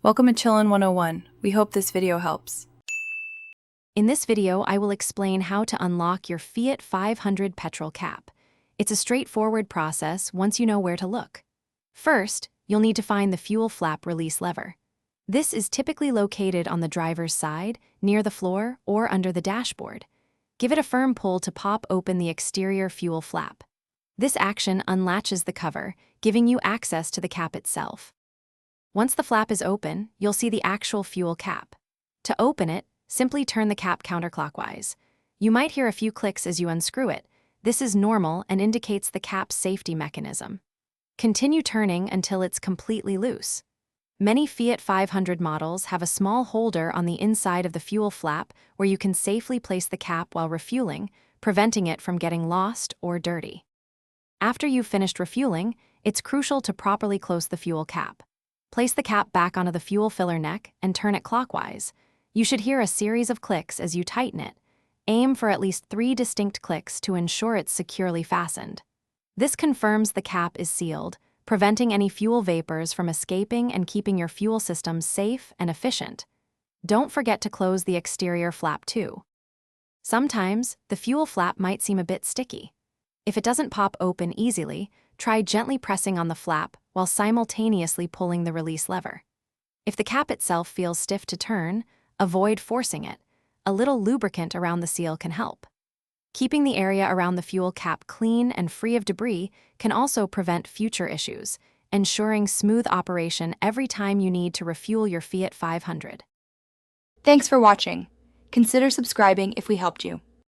Welcome to Chillin' 101. We hope this video helps. In this video, I will explain how to unlock your Fiat 500 petrol cap. It's a straightforward process once you know where to look. First, you'll need to find the fuel flap release lever. This is typically located on the driver's side, near the floor, or under the dashboard. Give it a firm pull to pop open the exterior fuel flap. This action unlatches the cover, giving you access to the cap itself. Once the flap is open, you'll see the actual fuel cap. To open it, simply turn the cap counterclockwise. You might hear a few clicks as you unscrew it. This is normal and indicates the cap's safety mechanism. Continue turning until it's completely loose. Many Fiat 500 models have a small holder on the inside of the fuel flap where you can safely place the cap while refueling, preventing it from getting lost or dirty. After you've finished refueling, it's crucial to properly close the fuel cap. Place the cap back onto the fuel filler neck and turn it clockwise. You should hear a series of clicks as you tighten it. Aim for at least 3 distinct clicks to ensure it's securely fastened. This confirms the cap is sealed, preventing any fuel vapors from escaping and keeping your fuel system safe and efficient. Don't forget to close the exterior flap too. Sometimes, the fuel flap might seem a bit sticky. If it doesn't pop open easily, try gently pressing on the flap while simultaneously pulling the release lever. If the cap itself feels stiff to turn, avoid forcing it. A little lubricant around the seal can help. Keeping the area around the fuel cap clean and free of debris can also prevent future issues, ensuring smooth operation every time you need to refuel your Fiat 500. Thanks for watching. Consider subscribing if we helped you.